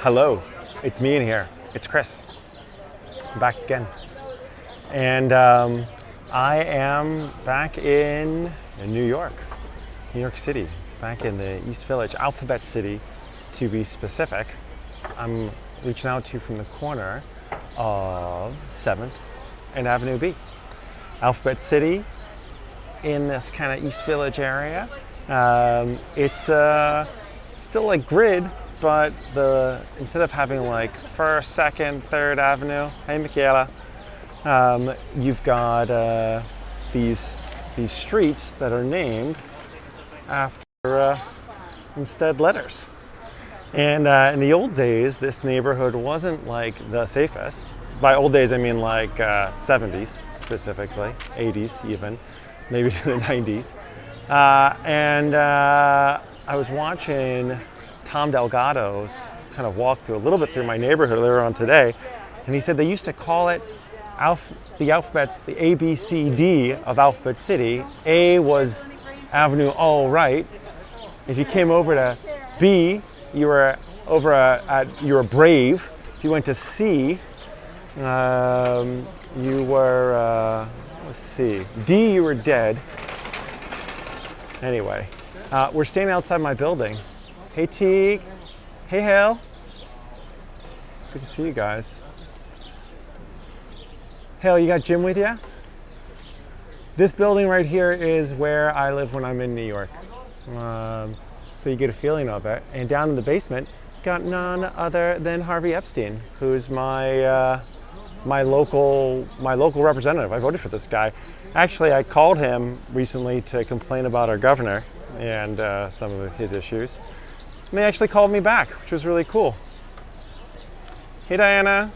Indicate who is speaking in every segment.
Speaker 1: Hello, it's me in here. It's Chris. I'm back again. And I am back in New York City, back in the East Village, Alphabet City to be specific. I'm reaching out to you from the corner of 7th and Avenue B. Alphabet City in this kind of East Village area. It's still like grid, but instead of having like 1st, 2nd, 3rd Avenue, hey Michaela, you've got these streets that are named after instead letters. And in the old days, this neighborhood wasn't like the safest. By old days, I mean like 70s specifically, 80s even, maybe to the 90s. I was watching Tom Delgado's kind of walk through a little bit through my neighborhood later on today, and he said they used to call it the alphabets, the A, B, C, D of Alphabet City. A was Avenue All Right. If you came over to B, you were you were brave. If you went to C, you were let's see, D, you were dead. Anyway, we're standing outside my building. Hey Teague, hey Hale. Good to see you guys. Hale, you got Jim with you? This building right here is where I live when I'm in New York. So you get a feeling of it. And down in the basement, got none other than Harvey Epstein, who's my local representative. I voted for this guy. Actually, I called him recently to complain about our governor and some of his issues. And they actually called me back, which was really cool. Hey Diana.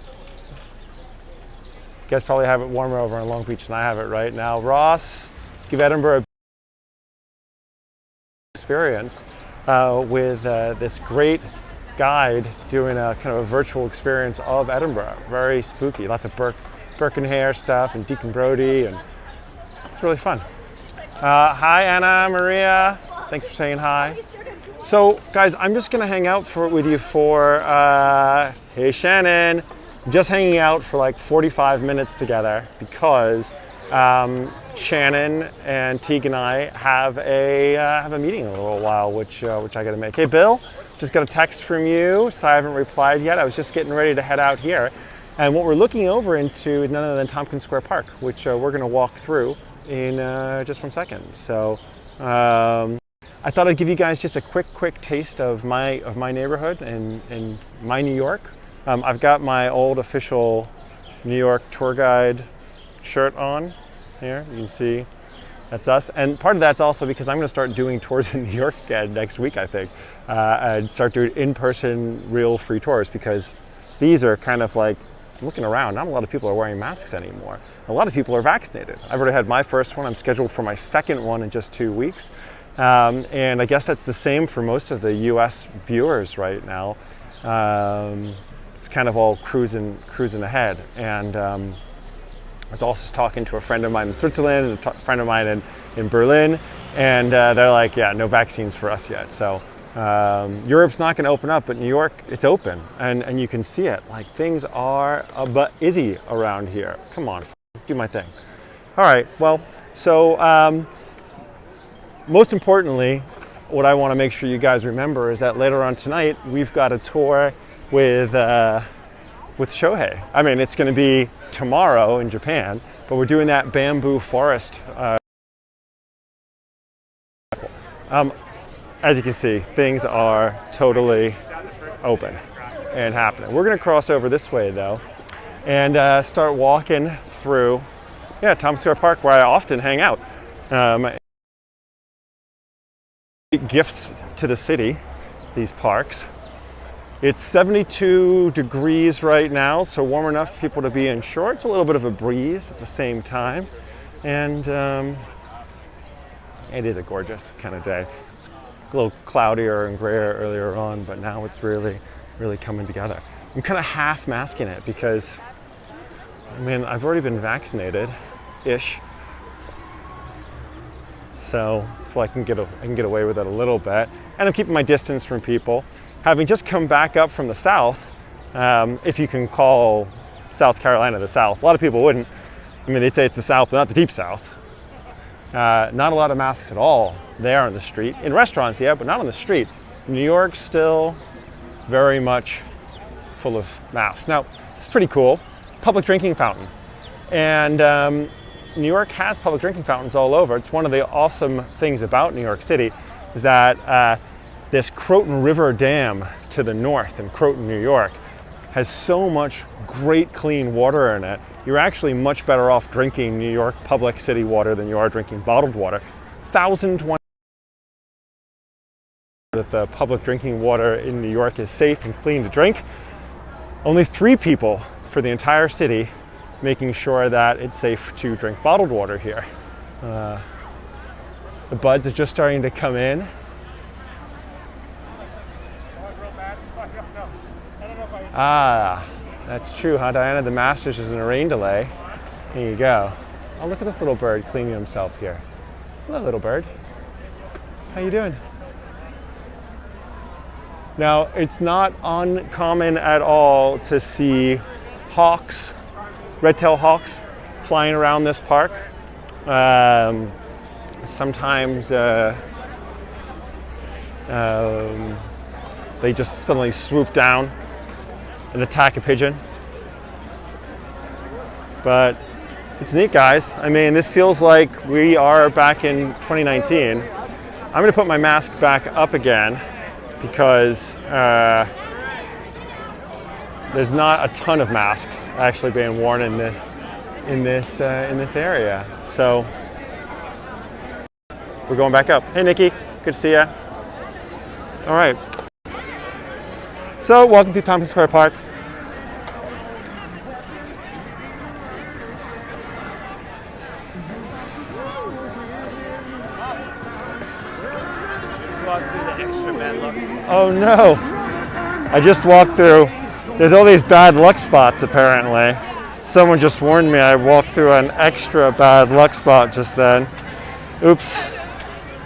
Speaker 1: You guys probably have it warmer over in Long Beach than I have it right now. Ross, give Edinburgh a experience with this great guide doing a kind of a virtual experience of Edinburgh. Very spooky, lots of Birkenhair stuff and Deacon Brodie, and it's really fun. Hi Anna, Maria, thanks for saying hi. So guys, I'm just gonna hang out with you for, hey Shannon, just hanging out for like 45 minutes together because Shannon and Teague and I have a meeting in a little while, which I gotta make. Hey Bill, just got a text from you, so I haven't replied yet. I was just getting ready to head out here. And what we're looking over into is none other than Tompkins Square Park, which we're gonna walk through in just 1 second. So I thought I'd give you guys just a quick taste of my neighborhood and my New York. I've got my old official New York tour guide shirt on here. You can see that's us. And part of that's also because I'm going to start doing tours in New York again next week, I think. And start doing in-person real free tours, because these are kind of like, looking around, not a lot of people are wearing masks anymore. A lot of people are vaccinated. I've already had my first one. I'm scheduled for my second one in just 2 weeks. And I guess that's the same for most of the US viewers right now. It's kind of all cruising ahead. And I was also talking to a friend of mine in Switzerland and a friend of mine in Berlin, and they're like, yeah, no vaccines for us yet. So Europe's not going to open up, but New York, it's open, and you can see it. Like, things are izzy around here. Come on, do my thing. All right, well, so most importantly, what I want to make sure you guys remember is that later on tonight, we've got a tour with Shohei. I mean, it's going to be tomorrow in Japan, but we're doing that bamboo forest. As you can see, things are totally open and happening. We're going to cross over this way though and start walking through, Tompkins Square Park, where I often hang out. Gifts to the city, these parks. It's 72 degrees right now, so warm enough for people to be in shorts, a little bit of a breeze at the same time. And it is a gorgeous kind of day. It's a little cloudier and grayer earlier on, but now it's really coming together. I'm kind of half masking it because, I mean, I've already been vaccinated-ish. So I feel like I can get away with it a little bit. And I'm keeping my distance from people. having just come back up from the South, if you can call South Carolina the South. A lot of people wouldn't. I mean, they'd say it's the South, but not the deep South. Not a lot of masks at all there on the street. In restaurants, yeah, but not on the street. New York still very much full of masks. Now, it's pretty cool. Public drinking fountain. And New York has public drinking fountains all over. It's one of the awesome things about New York City is that this Croton River Dam to the north in Croton, New York, has so much great clean water in it. You're actually much better off drinking New York public city water than you are drinking bottled water. 1,020 that the public drinking water in New York is safe and clean to drink. Only 3 people for the entire city making sure that it's safe to drink bottled water here. The buds are just starting to come in. Ah, that's true, huh, Diana? The Masters is in a rain delay. Here you go. Oh, look at this little bird cleaning himself here. Hello, little bird. How you doing? Now, it's not uncommon at all to see hawks, red-tailed hawks, flying around this park. Sometimes they just suddenly swoop down and attack a pigeon. But it's neat, guys. I mean, this feels like we are back in 2019. I'm gonna put my mask back up again because there's not a ton of masks actually being worn in this area. So we're going back up. Hey, Nikki, good to see ya. All right. So, welcome to Tompkins Square Park. Oh no! I just walked through. There's all these bad luck spots apparently. Someone just warned me I walked through an extra bad luck spot just then. Oops.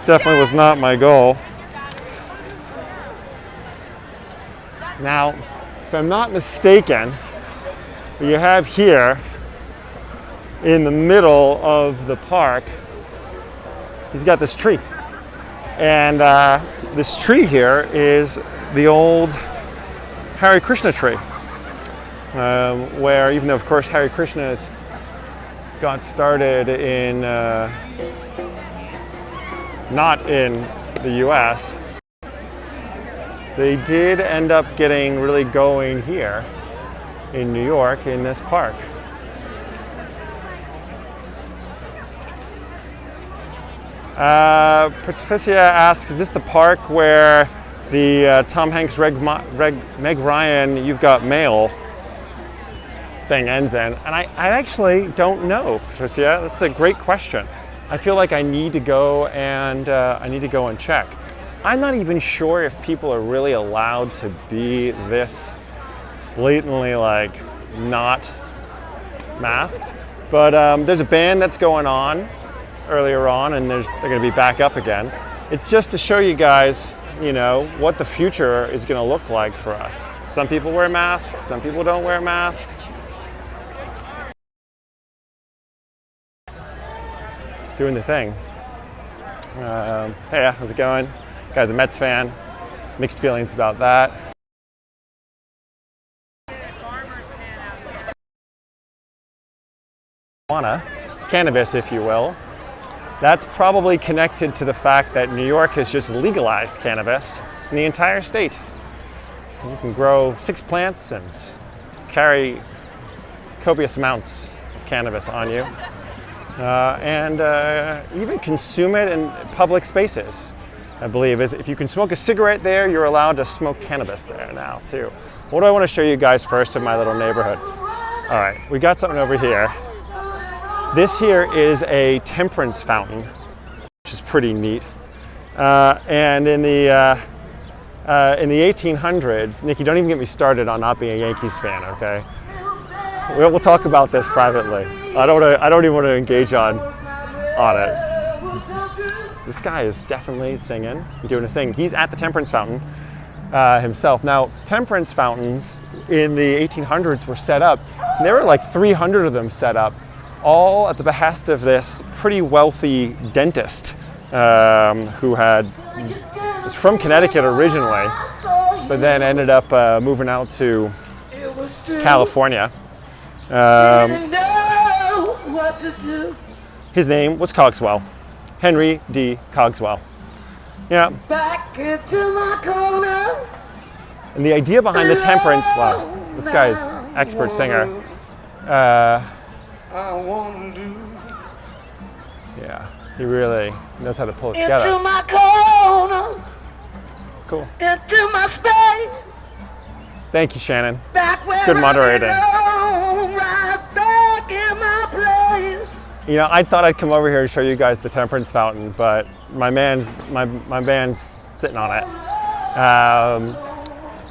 Speaker 1: Definitely was not my goal. Now, if I'm not mistaken, what you have here in the middle of the park, he's got this tree. And this tree here is the old Hare Krishna tree, where even though, of course, Hare Krishna got started in, not in the US, they did end up getting really going here in New York in this park. Patricia asks, is this the park where the Tom Hanks, Meg Ryan, You've Got Mail thing ends in? And I actually don't know, Patricia. That's a great question. I feel like I need to go and check. I'm not even sure if people are really allowed to be this blatantly like not masked. But there's a band that's going on earlier on, and they're going to be back up again. It's just to show you guys, you know, what the future is going to look like for us. Some people wear masks, some people don't wear masks. Doing the thing. Hey, how's it going? Guy's a Mets fan. Mixed feelings about that. Cannabis, if you will. That's probably connected to the fact that New York has just legalized cannabis in the entire state. You can grow 6 plants and carry copious amounts of cannabis on you. And even consume it in public spaces, I believe. If you can smoke a cigarette there, you're allowed to smoke cannabis there now too. What do I want to show you guys first in my little neighborhood? All right, we got something over here. This here is a temperance fountain, which is pretty neat. And in the 1800s, Nikki, don't even get me started on not being a Yankees fan, okay? We'll talk about this privately. I don't even want to engage on it. This guy is definitely singing, doing his thing. He's at the temperance fountain. himself. Now, temperance fountains in the 1800s were set up, and there were like 300 of them set up, all at the behest of this pretty wealthy dentist who was from Connecticut originally, but then ended up moving out to California. His name was Cogswell, Henry D. Cogswell. Yeah. Back into my corner. And the idea behind the temperance, well, this guy's expert singer. Yeah, he really knows how to pull it together. Into my corner. It's cool. Into my space. Thank you, Shannon. Good moderating. Right back in my place. You know, I thought I'd come over here to show you guys the temperance fountain, but my band's sitting on it.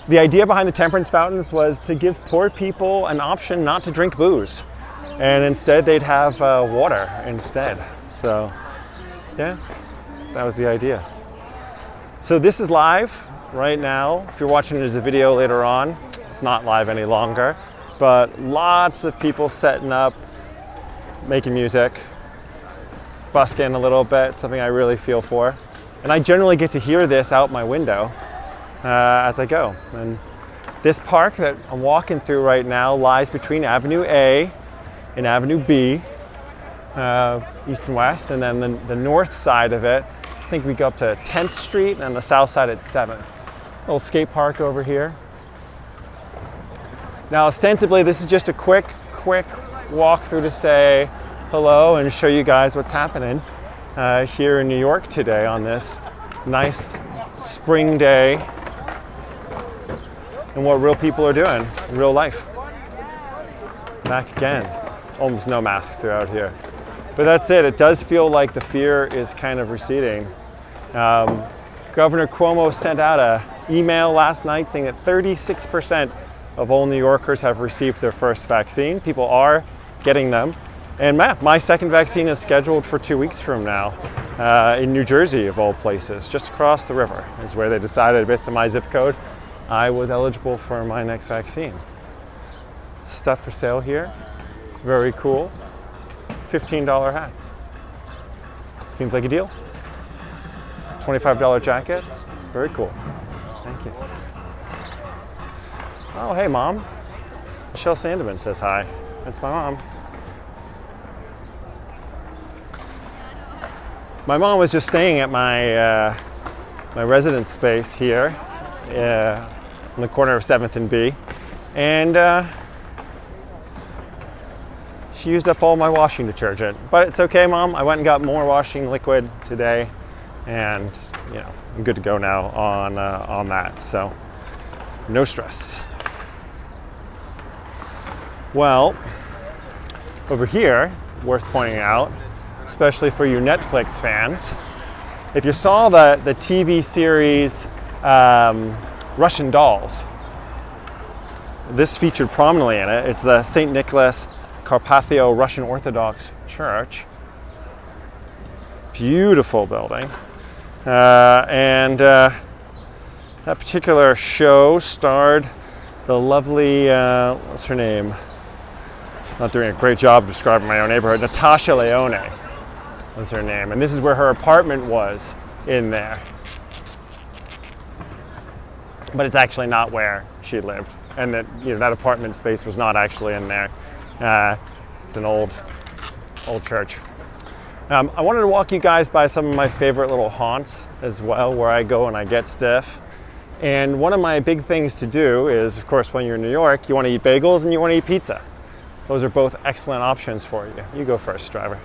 Speaker 1: The idea behind the temperance fountains was to give poor people an option not to drink booze, and instead they'd have water instead. So, yeah, that was the idea. So this is live right now. If you're watching it as a video later on, it's not live any longer, but lots of people setting up, making music, busking a little bit, something I really feel for. And I generally get to hear this out my window as I go. And this park that I'm walking through right now lies between Avenue A and Avenue B, east and west, and then the north side of it, I think we go up to 10th Street, and on the south side it's 7th. Little skate park over here. Now ostensibly this is just a quick walk through to say hello and show you guys what's happening here in New York today on this nice spring day and what real people are doing in real life. Back again. Almost no masks throughout here. But that's it. It does feel like the fear is kind of receding. Governor Cuomo sent out an email last night saying that 36% of all New Yorkers have received their first vaccine. People are getting them. And my second vaccine is scheduled for 2 weeks from now in New Jersey, of all places. Just across the river is where they decided, based on my zip code, I was eligible for my next vaccine. Stuff for sale here. Very cool. $15 hats. Seems like a deal. $25 jackets. Very cool. Thank you. Oh, hey, Mom. Michelle Sandeman says hi. That's my mom. My mom was just staying at my my residence space here in the corner of 7th and B, and she used up all my washing detergent. But it's okay, Mom. I went and got more washing liquid today, and you know, I'm good to go now on that. So no stress. Well, over here, worth pointing out, especially for you Netflix fans, if you saw the TV series Russian Dolls, this featured prominently in it. It's the St. Nicholas Carpathia Russian Orthodox Church. Beautiful building. And that particular show starred the lovely, what's her name? Not doing a great job of describing my own neighborhood. Natasha Lyonne was her name. And this is where her apartment was in there. But it's actually not where she lived. And that apartment space was not actually in there. It's an old church. I wanted to walk you guys by some of my favorite little haunts as well, where I go and I get stiff. And one of my big things to do is, of course, when you're in New York, you want to eat bagels and you want to eat pizza. Those are both excellent options for you. You go first, driver.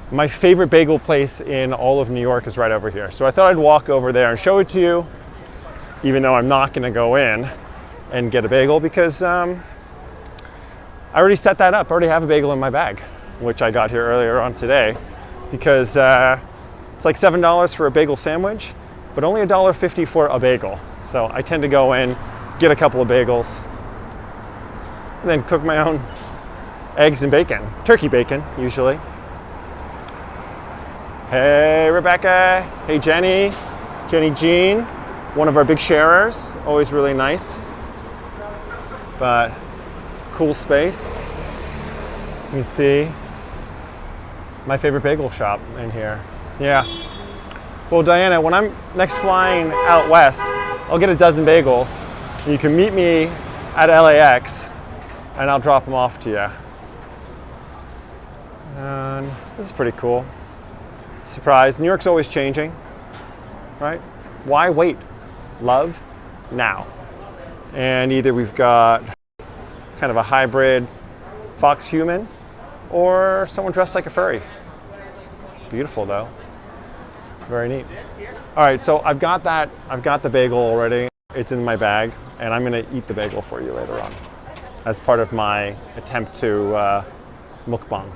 Speaker 1: My favorite bagel place in all of New York is right over here. So I thought I'd walk over there and show it to you, even though I'm not going to go in and get a bagel because I already set that up. I already have a bagel in my bag, which I got here earlier on today, because it's like $7 for a bagel sandwich, but only $1.50 for a bagel. So I tend to go in, get a couple of bagels, and then cook my own eggs and bacon. Turkey bacon, usually. Hey, Rebecca. Hey, Jenny Jean. one of our big sharers, always really nice, but cool space. You can see my favorite bagel shop in here. Yeah. Well, Diana, when I'm next flying out west, I'll get a dozen bagels. You can meet me at LAX and I'll drop them off to you. And this is pretty cool. Surprise, New York's always changing, right? Why wait? Love now. And either we've got kind of a hybrid fox human or someone dressed like a furry. Beautiful though. Very neat. All right, so I've got the bagel already. It's in my bag, and I'm gonna eat the bagel for you later on as part of my attempt to mukbang,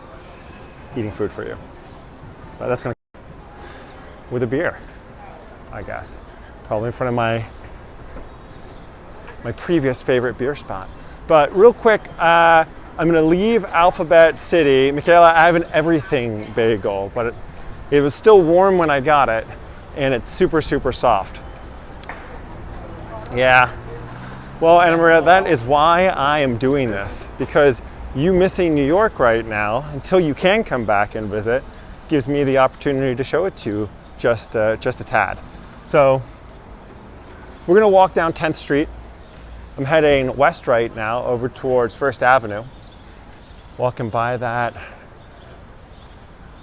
Speaker 1: eating food for you. But that's gonna with a beer, I guess. Probably in front of my previous favorite beer spot. But real quick, I'm gonna leave Alphabet City. Michaela, I have an everything bagel, but it was still warm when I got it, and it's super, super soft. Yeah. Well, Anna Maria, that is why I am doing this, because you missing New York right now, until you can come back and visit, gives me the opportunity to show it to you just a tad. So we're gonna walk down 10th Street. I'm heading west right now over towards First Avenue, walking by that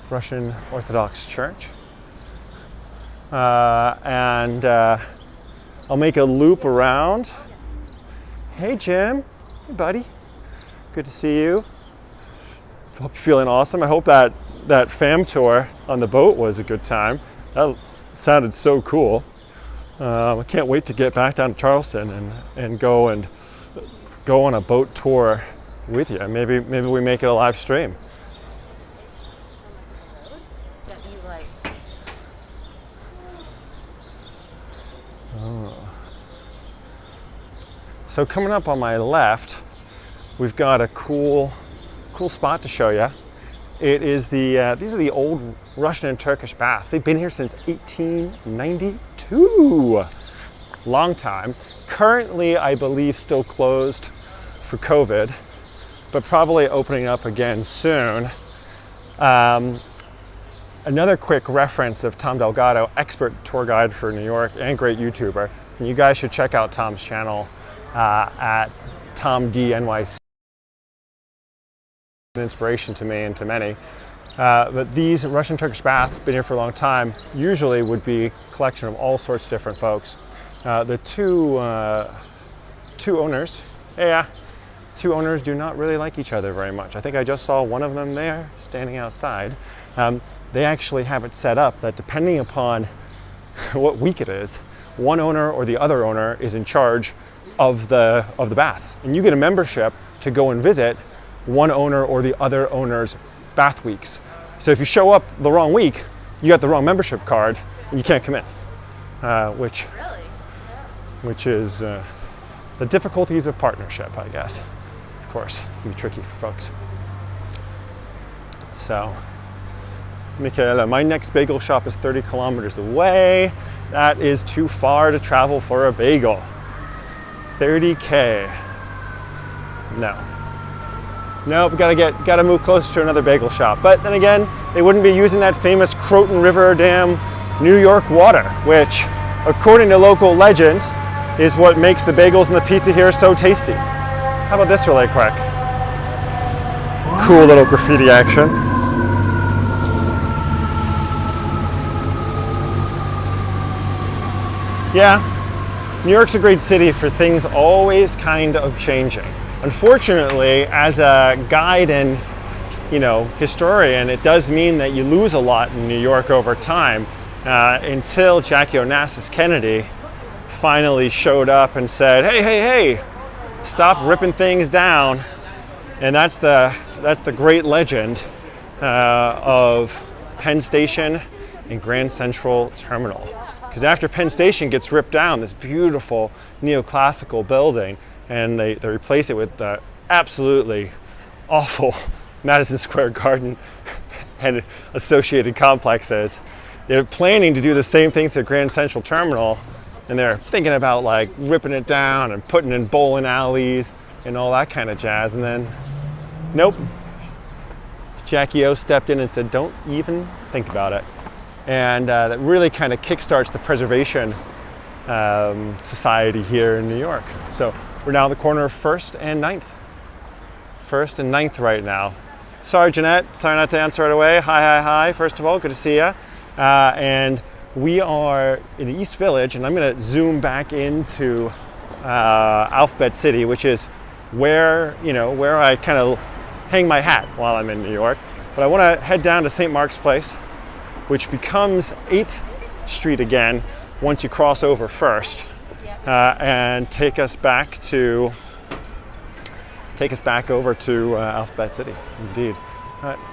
Speaker 1: Russian Orthodox Church. And I'll make a loop around. Hey Jim, hey buddy, good to see you. Hope you're feeling awesome. I hope that fam tour on the boat was a good time. That sounded so cool. I can't wait to get back down to Charleston and go on a boat tour with you. Maybe we make it a live stream. Oh. So coming up on my left, we've got a cool spot to show you. It is these are the old Russian and Turkish baths. They've been here since 1892. Long time. Currently, I believe, still closed for COVID, but probably opening up again soon. Another quick reference of Tom Delgado, expert tour guide for New York and great YouTuber. And you guys should check out Tom's channel at TomDNYC. An inspiration to me and to many. But these Russian Turkish baths, been here for a long time, usually would be a collection of all sorts of different folks. The two owners, two owners do not really like each other very much. I think I just saw one of them there standing outside. They actually have it set up that depending upon what week it is, one owner or the other owner is in charge of the baths. And you get a membership to go and visit one owner or the other owner's bath weeks. So if you show up the wrong week, you got the wrong membership card and you can't come in, which is the difficulties of partnership, I guess. Of course, it can be tricky for folks. So, Michaela, my next bagel shop is 30 kilometers away. That is too far to travel for a bagel. 30K. No. Nope, gotta move closer to another bagel shop. But then again, they wouldn't be using that famous Croton River Dam New York water, which, according to local legend, is what makes the bagels and the pizza here so tasty. How about this really quick? Cool little graffiti action. Yeah, New York's a great city for things always kind of changing. Unfortunately, as a guide and historian, it does mean that you lose a lot in New York over time until Jackie Onassis Kennedy finally showed up and said, hey, stop ripping things down. And that's the great legend of Penn Station and Grand Central Terminal. Because after Penn Station gets ripped down, this beautiful neoclassical building, and they replace it with the absolutely awful Madison Square Garden and associated complexes. They're planning to do the same thing to Grand Central Terminal, and they're thinking about like ripping it down and putting in bowling alleys and all that kind of jazz. And then, nope, Jackie O stepped in and said, don't even think about it. And that really kind of kickstarts the preservation society here in New York. So we're now at the corner of 1st and 9th. 1st and 9th right now. Sorry, Jeanette. Sorry not to answer right away. Hi. First of all, good to see you. And we are in the East Village, and I'm going to zoom back into Alphabet City, which is where I kind of hang my hat while I'm in New York. But I want to head down to St. Mark's Place, which becomes 8th Street again once you cross over 1st, and take us back over to Alphabet City. Indeed.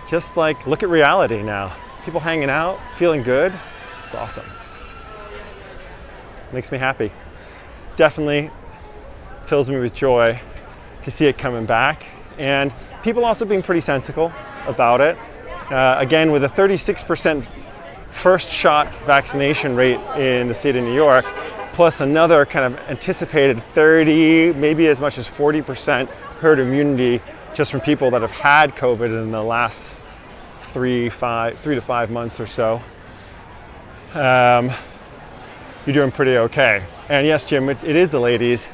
Speaker 1: Just like, look at reality now. People hanging out, feeling good. It's awesome. Makes me happy. Definitely fills me with joy to see it coming back. And people also being pretty sensible about it. Again, with a 36% first shot vaccination rate in the state of New York, plus another kind of anticipated 30, maybe as much as 40% herd immunity just from people that have had COVID in the last 3 to 5 months or so. You're doing pretty okay. And yes, Jim, it is the ladies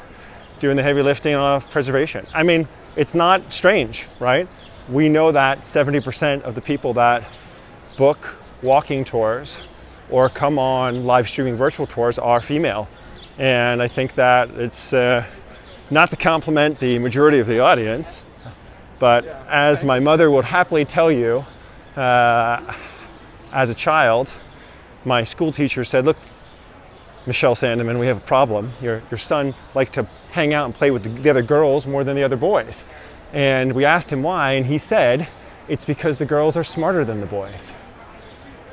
Speaker 1: doing the heavy lifting of preservation. I mean, it's not strange, right? We know that 70% of the people that book walking tours or come on live streaming virtual tours are female. And I think that it's not to compliment the majority of the audience, but as my mother would happily tell you, as a child, my school teacher said, look, Michelle Sandeman, we have a problem. Your son likes to hang out and play with the other girls more than the other boys. And we asked him why, and he said, it's because the girls are smarter than the boys.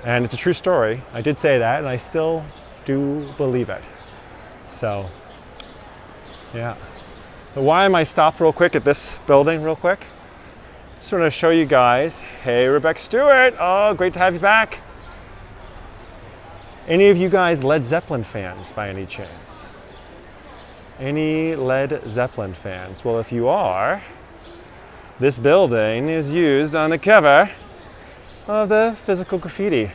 Speaker 1: And it's a true story. I did say that, and I still do believe it. So, yeah. But why am I stopped real quick at this building real quick? Just want to show you guys. Hey, Rebecca Stewart. Oh, great to have you back. Any of you guys Led Zeppelin fans by any chance? Any Led Zeppelin fans? Well, if you are, this building is used on the cover of the Physical Graffiti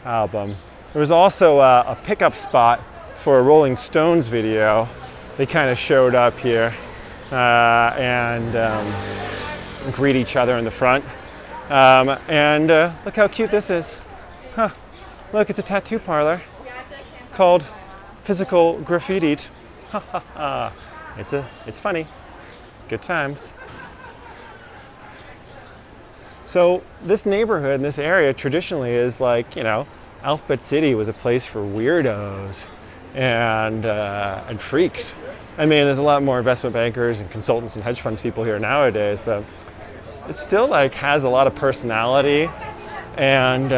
Speaker 1: album. There was also a pickup spot for a Rolling Stones video. They kind of showed up here and greet each other in the front. And look how cute this is. Huh. Look, it's a tattoo parlor called Physical Graffiti. Ha ha ha. It's funny. It's good times. So this neighborhood in this area traditionally is like, Alphabet City was a place for weirdos and freaks. I mean, there's a lot more investment bankers and consultants and hedge funds people here nowadays, but it still has a lot of personality. And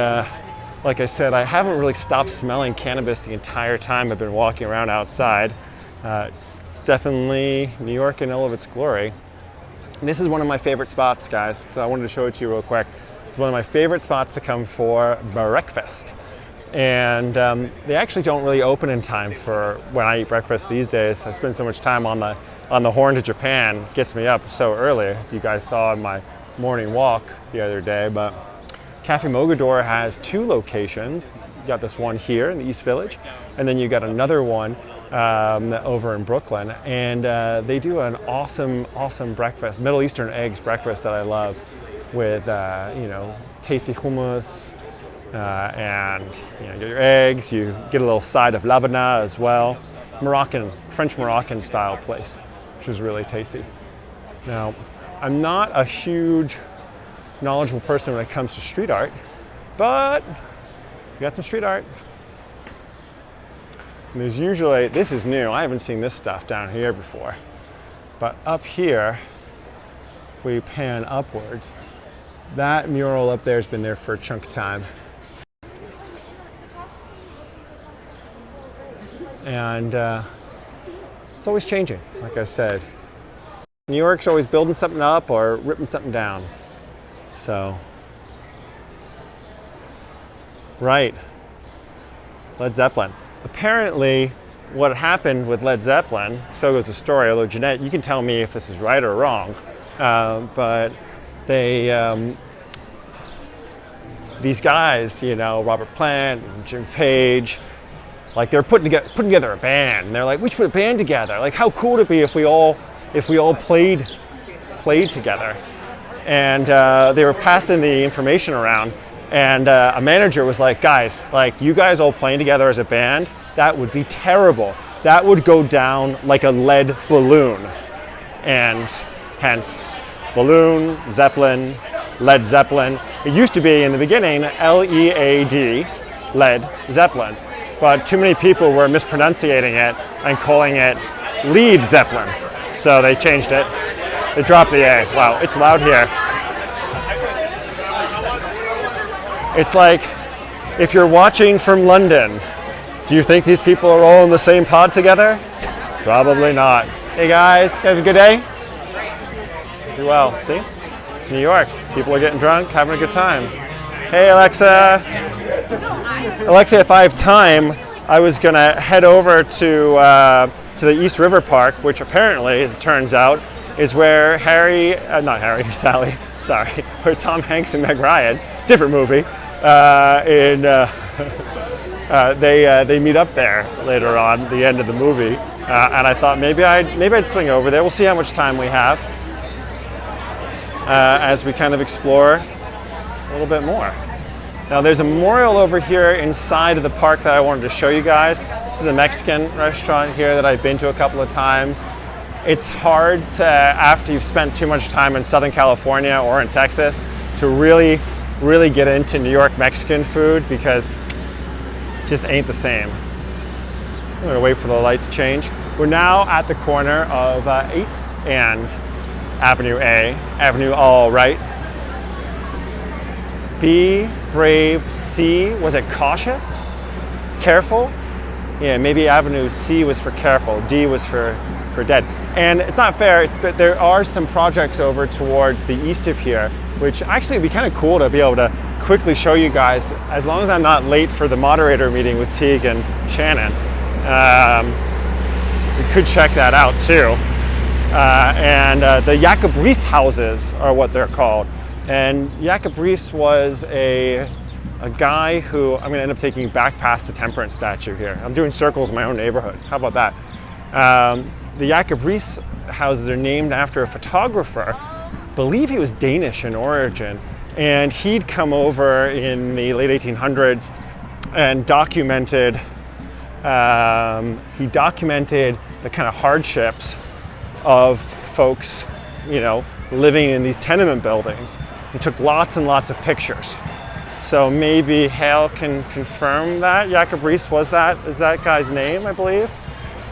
Speaker 1: like I said, I haven't really stopped smelling cannabis the entire time I've been walking around outside. It's definitely New York in all of its glory. And this is one of my favorite spots, guys. So I wanted to show it to you real quick. It's one of my favorite spots to come for breakfast. And they actually don't really open in time for when I eat breakfast these days. I spend so much time on the Horn to Japan. It gets me up so early, as you guys saw in my morning walk the other day. But Cafe Mogador has 2 locations. You got this one here in the East Village, and then you got another one over in Brooklyn. And they do an awesome breakfast, Middle Eastern eggs breakfast that I love, with tasty hummus and your eggs. You get a little side of labana as well. French Moroccan style place, which is really tasty. Now, I'm not a huge knowledgeable person when it comes to street art, but we got some street art. And there's usually, this is new, I haven't seen this stuff down here before, but up here, if we pan upwards, that mural up there has been there for a chunk of time. And it's always changing, like I said. New York's always building something up or ripping something down. So, right, Led Zeppelin. apparently what happened with Led Zeppelin, so goes the story, although Jeanette, you can tell me if this is right or wrong, but they, these guys, you know, Robert Plant, Jim Page, like they're putting together a band, and they're like, we should put a band together. Like, how cool would it be if we all played together? And they were passing the information around, and a manager was like, guys, like you guys all playing together as a band, that would be terrible. That would go down like a lead balloon. And hence, balloon, Zeppelin, Led Zeppelin. It used to be in the beginning L-E-A-D, Led Zeppelin. But too many people were mispronunciating it and calling it Lead Zeppelin. So they changed it. They dropped the A. Wow, it's loud here. It's like, if you're watching from London, do you think these people are all in the same pod together? Probably not. Hey guys, have a good day? Do well, see? It's New York. People are getting drunk, having a good time. Hey Alexa. Alexa, if I have time, I was gonna head over to the East River Park, which apparently, as it turns out, is where Sally, sorry, where Tom Hanks and Meg Ryan, different movie, they meet up there later on, the end of the movie, and I thought maybe I'd swing over there. We'll see how much time we have as we kind of explore a little bit more. Now there's a memorial over here inside of the park that I wanted to show you guys. This is a Mexican restaurant here that I've been to a couple of times. It's hard to, after you've spent too much time in Southern California or in Texas, to really get into New York Mexican food because it just ain't the same. I'm gonna wait for the light to change. We're now at the corner of 8th and Avenue A, Avenue All Right. B, brave. C, was it cautious? Careful? Yeah, maybe Avenue C was for careful. D was for dead. And it's not fair, but there are some projects over towards the east of here, which actually would be kind of cool to be able to quickly show you guys, as long as I'm not late for the moderator meeting with Teague and Shannon. We could check that out too. The Jacob Riis houses are what they're called. And Jacob Riis was a guy who, I'm gonna end up taking back past the Temperance statue here. I'm doing circles in my own neighborhood. How about that? The Jacob Riis houses are named after a photographer. I believe he was Danish in origin. And he'd come over in the late 1800s and documented the kind of hardships of folks, you know, living in these tenement buildings, and took lots and lots of pictures. So maybe Hale can confirm that. Jacob Riis is that guy's name, I believe.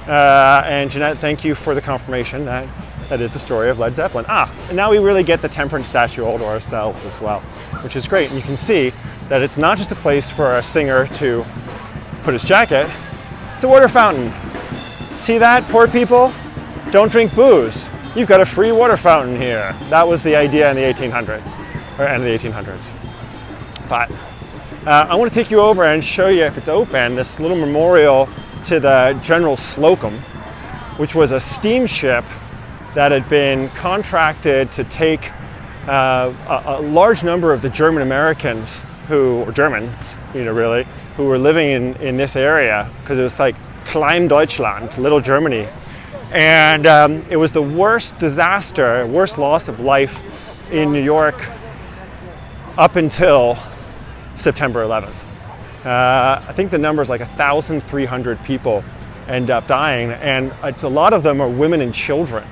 Speaker 1: And Jeanette, thank you for the confirmation that is the story of Led Zeppelin. And now we really get the Temperance statue all to ourselves as well, which is great. And you can see that it's not just a place for a singer to put his jacket, it's a water fountain. See that, poor people? Don't drink booze. You've got a free water fountain here. That was the idea in the 1800s, or end of the 1800s. But I want to take you over and show you, if it's open, this little memorial to the General Slocum, which was a steamship that had been contracted to take a large number of the German Americans or Germans, really, who were living in this area, because it was like Klein Deutschland, Little Germany. And it was the worst disaster, worst loss of life in New York up until September 11th. I think the number is like 1,300 people end up dying, and a lot of them are women and children.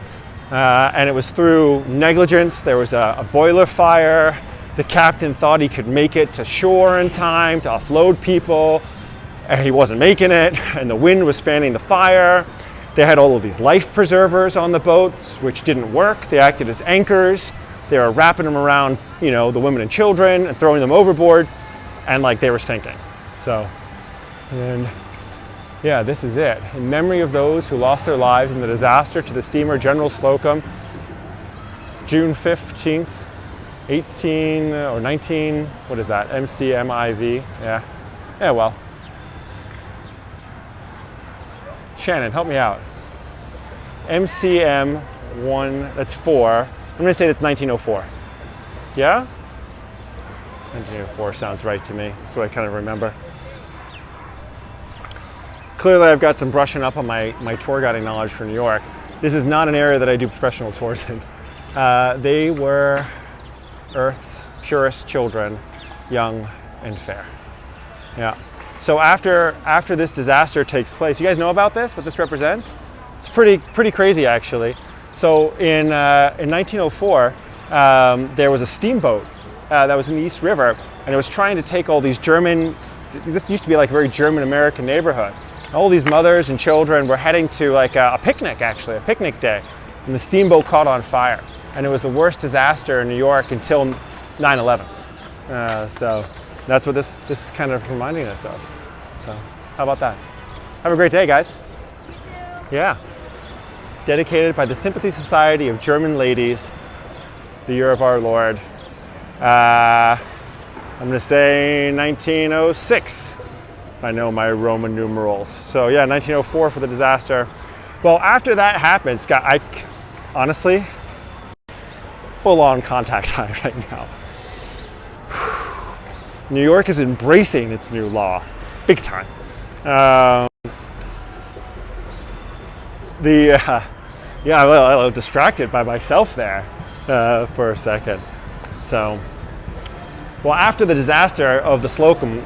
Speaker 1: And it was through negligence. There was a boiler fire. The captain thought he could make it to shore in time to offload people, and he wasn't making it, and the wind was fanning the fire. They had all of these life preservers on the boats, which didn't work. They acted as anchors. They were wrapping them around, the women and children and throwing them overboard, and like they were sinking. So, and yeah, this is it. In memory of those who lost their lives in the disaster to the steamer General Slocum, June 15th, 18 or 19, what is that? MCMIV, yeah. Yeah, well. Shannon, help me out. MCM1, that's 4. I'm going to say that's 1904. Yeah? 1904 sounds right to me. That's what I kind of remember. Clearly, I've got some brushing up on my tour guiding knowledge for New York. This is not an area that I do professional tours in. They were Earth's purest children, young and fair. Yeah. So after this disaster takes place, you guys know about this? What this represents? It's pretty crazy, actually. So in 1904, there was a steamboat that was in the East River, and it was trying to take all these German. This used to be like a very German-American neighborhood. All these mothers and children were heading to like a picnic, actually, a picnic day, and the steamboat caught on fire, and it was the worst disaster in New York until 9/11. So that's what this is kind of reminding us of. So how about that? Have a great day, guys. Yeah. Dedicated by the Sympathy Society of German Ladies, the year of our Lord. I'm going to say 1906, if I know my Roman numerals. So yeah, 1904 for the disaster. Well, after that happened, Scott, I honestly, full on contact high right now. New York is embracing its new law, big time. Yeah, I was distracted by myself there for a second. So, well, after the disaster of the Slocum,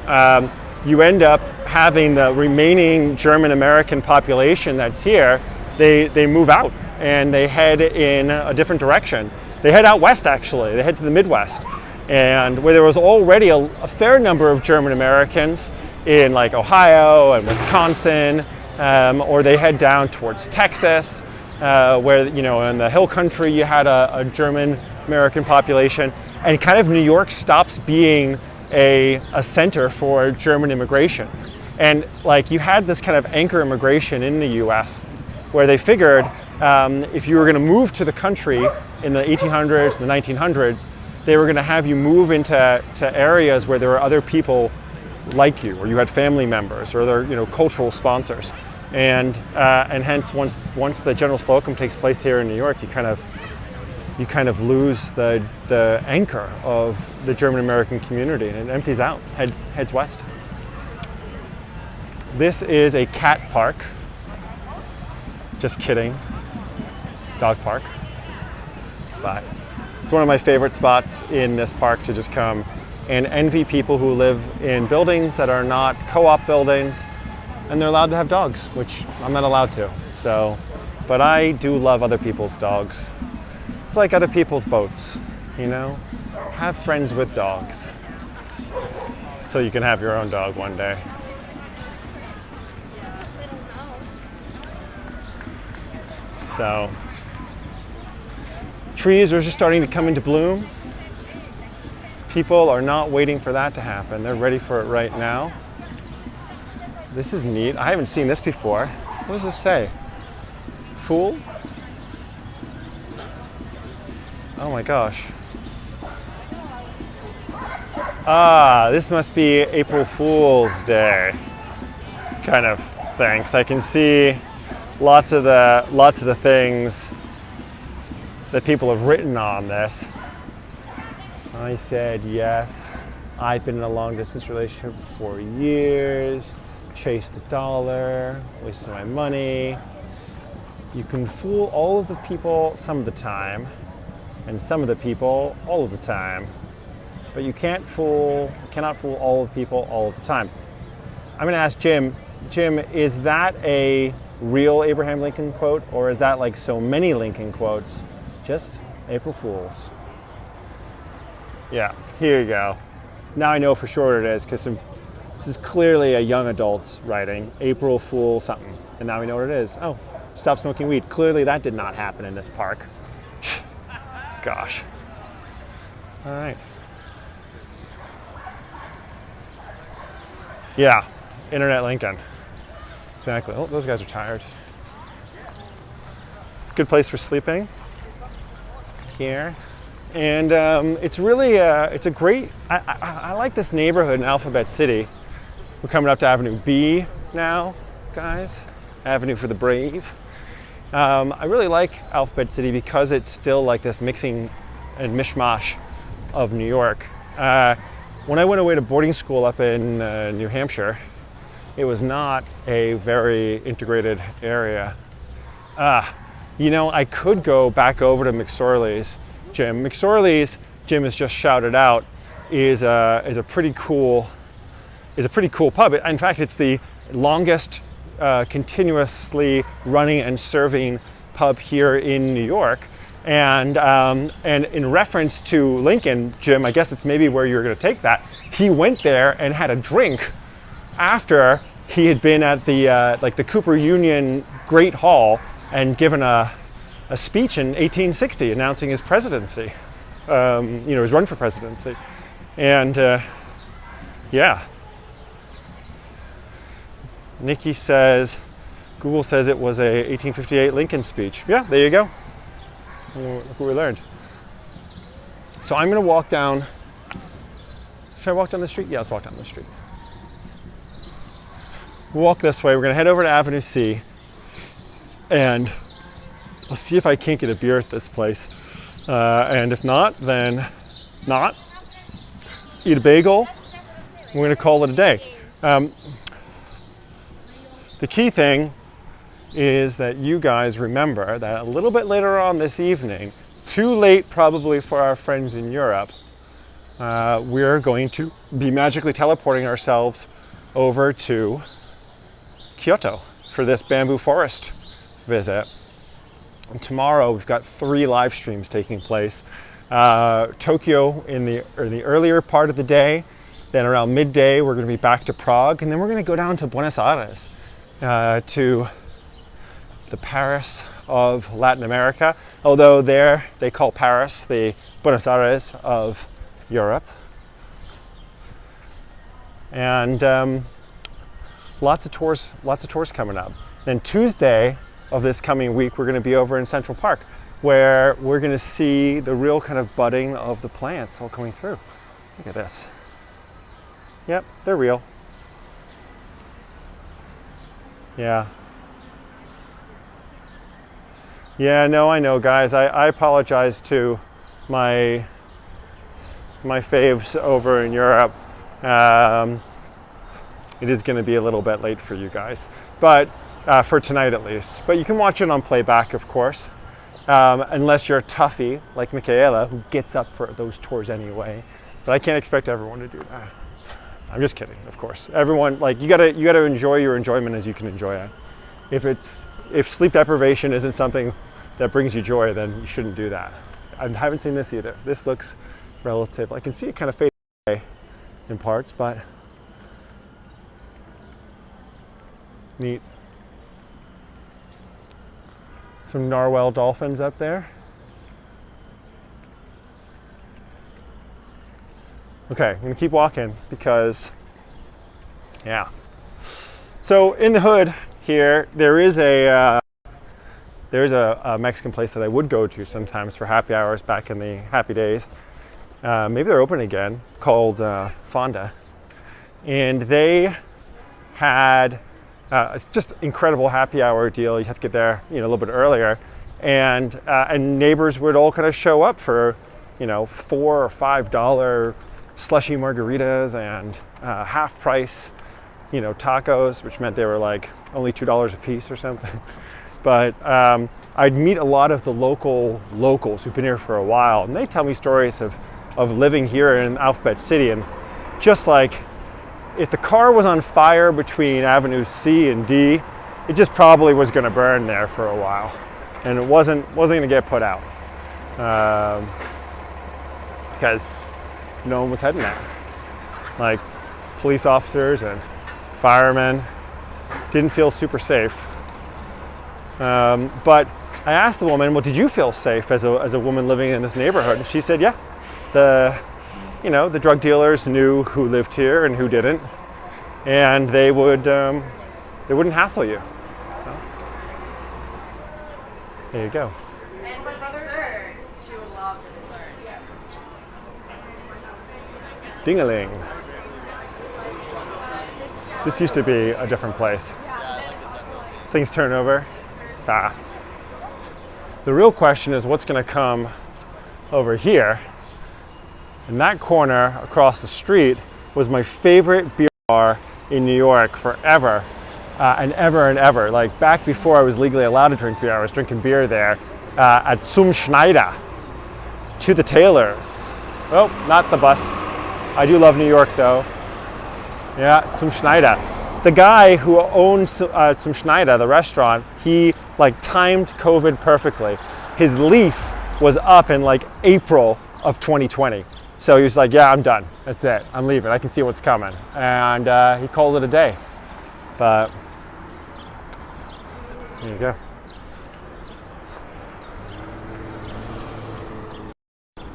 Speaker 1: you end up having the remaining German-American population that's here. They move out and they head in a different direction. They head out west, actually. They head to the Midwest, and where there was already a fair number of German-Americans in like Ohio and Wisconsin, or they head down towards Texas, where, you know, in the hill country you had a German-American population, and kind of New York stops being a center for German immigration. And like you had this kind of anchor immigration in the US where they figured if you were going to move to the country in the 1800s, the 1900s, they were going to have you move into areas where there were other people like you, or you had family members, or other, you know, cultural sponsors. And hence once the General Slocum takes place here in New York, you kind of lose the anchor of the German American community, and it empties out, heads west. This is a cat park. Just kidding. Dog park. But it's one of my favorite spots in this park to just come and envy people who live in buildings that are not co-op buildings, and they're allowed to have dogs, which I'm not allowed to. So, but I do love other people's dogs. It's like other people's boats, you know? Have friends with dogs until you can have your own dog one day. So, trees are just starting to come into bloom. People are not waiting for that to happen. They're ready for it right now. This is neat. I haven't seen this before. What does this say? Fool? Oh my gosh. Ah, this must be April Fool's Day kind of thing. 'Cause I can see lots of the things that people have written on this. I said yes. I've been in a long distance relationship for 4 years. Chase the dollar, wasting my money. You can fool all of the people some of the time, and some of the people all of the time, but you cannot fool all of the people all of the time. I'm going to ask Jim. Jim, is that a real Abraham Lincoln quote, or is that like so many Lincoln quotes, just April Fools? Yeah, here you go. Now I know for sure what it is, because this is clearly a young adult's writing, April Fool something, and now we know what it is. Oh, stop smoking weed. Clearly that did not happen in this park. Gosh. All right. Yeah, Internet Lincoln. Exactly. Oh, those guys are tired. It's a good place for sleeping here. And it's really, it's a great, I like this neighborhood in Alphabet City. We're coming up to Avenue B now, guys. Avenue for the Brave. I really like Alphabet City because it's still like this mixing and mishmash of New York. When I went away to boarding school up in New Hampshire, it was not a very integrated area. I could go back over to McSorley's gym. McSorley's gym is just shouted out is a pretty cool pub. In fact, it's the longest continuously running and serving pub here in New York. And in reference to Lincoln, Jim, I guess it's maybe where you're going to take that. He went there and had a drink after he had been at the Cooper Union Great Hall and given a speech in 1860 announcing his presidency, his run for presidency. And yeah. Nikki says, Google says it was a 1858 Lincoln speech. Yeah, there you go. Look what we learned. So I'm going to walk down. Should I walk down the street? Yeah, let's walk down the street. We'll walk this way. We're going to head over to Avenue C. And I'll see if I can't get a beer at this place. And if not, then not. Eat a bagel. We're going to call it a day. The key thing is that you guys remember that a little bit later on this evening, too late probably for our friends in Europe, we're going to be magically teleporting ourselves over to Kyoto for this bamboo forest visit. And tomorrow we've got 3 live streams taking place. Tokyo in the earlier part of the day, then around midday we're going to be back to Prague, and then we're going to go down to Buenos Aires, to the Paris of Latin America, although there they call Paris the Buenos Aires of Europe. And lots of tours coming up. Then Tuesday of this coming week, we're going to be over in Central Park, where we're going to see the real kind of budding of the plants all coming through. Look at this. Yep, they're real. Yeah. Yeah, no, I know, guys. I apologize to my faves over in Europe. It is going to be a little bit late for you guys, but for tonight at least. But you can watch it on playback, of course, unless you're a toughie like Michaela, who gets up for those tours anyway. But I can't expect everyone to do that. I'm just kidding, of course. Everyone, like, you gotta enjoy your enjoyment as you can enjoy it. If sleep deprivation isn't something that brings you joy, then you shouldn't do that. I haven't seen this either. This looks relative. I can see it kind of fade away in parts, but neat. Some narwhal dolphins up there. Okay, I'm gonna keep walking because, yeah. So in the hood here, there is a Mexican place that I would go to sometimes for happy hours back in the happy days. Maybe they're open again, called Fonda. And they had it's just incredible happy hour deal. You have to get there, a little bit earlier, and neighbors would all kind of show up for, $4 or $5 slushy margaritas and half price, tacos, which meant they were like only $2 a piece or something. But I'd meet a lot of the locals who've been here for a while, and they tell me stories of living here in Alphabet City, and just like, if the car was on fire between Avenue C and D, it just probably was going to burn there for a while, and it wasn't going to get put out because no one was heading there. Like, police officers and firemen didn't feel super safe. But I asked the woman, well, did you feel safe as a woman living in this neighborhood? And she said, yeah, the drug dealers knew who lived here and who didn't, and they wouldn't hassle you. So, there you go.
Speaker 2: And my brother, she would love the dessert. Yeah.
Speaker 1: Ding-a-ling. This used to be a different place. Things turn over fast. The real question is what's going to come over here. And that corner across the street was my favorite beer bar in New York forever and ever. Like back before I was legally allowed to drink beer, I was drinking beer there at Zum Schneider, to the Taylors. Oh, not the bus. I do love New York though. Yeah, Zum Schneider. The guy who owned Zum Schneider, the restaurant, he like timed COVID perfectly. His lease was up in like April of 2020. So he was like, yeah, I'm done. That's it. I'm leaving. I can see what's coming. And he called it a day. But there you go.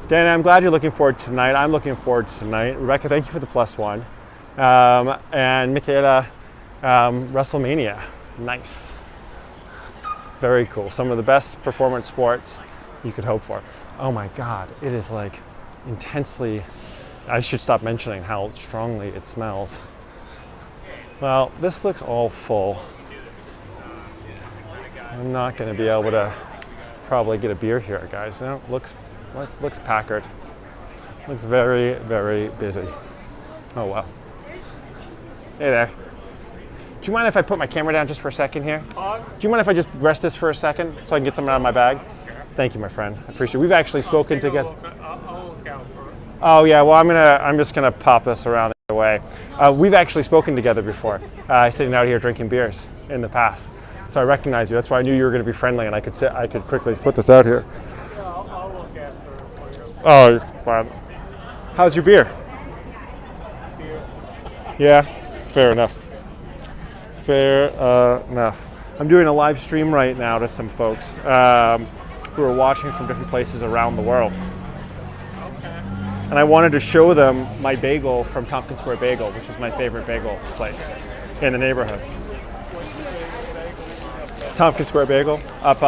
Speaker 1: Dana, I'm glad you're looking forward to tonight. I'm looking forward to tonight. Rebecca, thank you for the +1. And Michaela, WrestleMania. Nice. Very cool. Some of the best performance sports you could hope for. Oh my God, it is like intensely, I should stop mentioning how strongly it smells. Well, this looks all full. I'm not going to be able to probably get a beer here, guys. No, looks Packard. Looks very, very busy. Oh well. Hey there. Do you mind if I put my camera down just for a second here? Do you mind if I just rest this for a second so I can get something out of my bag? Thank you, my friend. I appreciate it. We've actually spoken together. Oh yeah, well I'm just gonna pop this around the other way. We've actually spoken together before. Sitting out here drinking beers in the past. So I recognize you. That's why I knew you were gonna be friendly and I could quickly put this out here.
Speaker 3: I'll look after it for you.
Speaker 1: Oh, fine. How's your beer? Yeah, fair enough. Fair enough. I'm doing a live stream right now to some folks who are watching from different places around the world. And I wanted to show them my bagel from Tompkins Square Bagel, which is my favorite bagel place in the neighborhood. Tompkins Square Bagel, up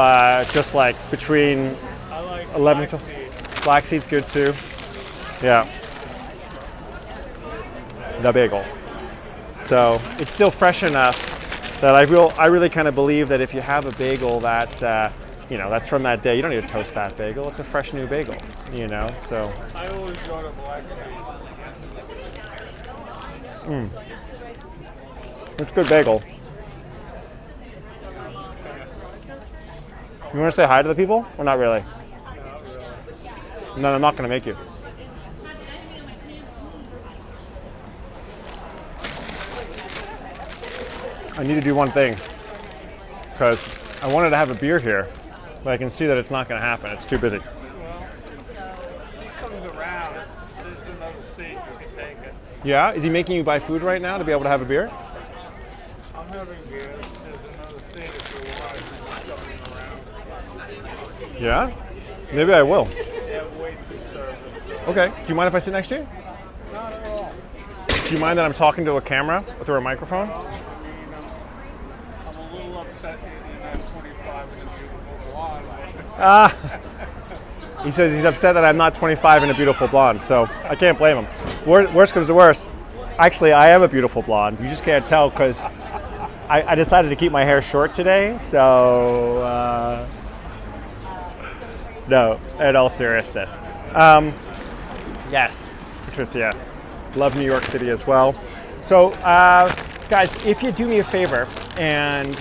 Speaker 1: just like between 11 to Black Seed's good too. Yeah. The bagel. So it's still fresh enough that I really kind of believe that if you have a bagel that's that's from that day, you don't need to toast that bagel. It's a fresh new bagel, So.
Speaker 3: I always go to Black Seed.
Speaker 1: It's a good bagel. You want to say hi to the people, or not really?
Speaker 3: Not really.
Speaker 1: No, I'm not going to make you. I need to do one thing, because I wanted to have a beer here, but I can see that it's not going to happen. It's too busy.
Speaker 3: Well, he comes around. There's another seat. You can take it.
Speaker 1: Yeah? Is he making you buy food right now to be able to have a beer?
Speaker 3: I'm having beer. There's another seat if you want. He's coming around.
Speaker 1: Yeah? Maybe I will.
Speaker 3: Yeah, wait for service.
Speaker 1: Okay. Do you mind if I sit next to you?
Speaker 3: Not at all.
Speaker 1: Do you mind that I'm talking to a camera through a microphone?
Speaker 3: I'm a little upset that you didn't have 25 in a beautiful blonde.
Speaker 1: He says he's upset that I'm not 25 and a beautiful blonde, so I can't blame him. Worst comes to worst. Actually, I am a beautiful blonde. You just can't tell because I decided to keep my hair short today, so no, in all seriousness. Yes, Patricia, love New York City as well. So, guys, if you do me a favor and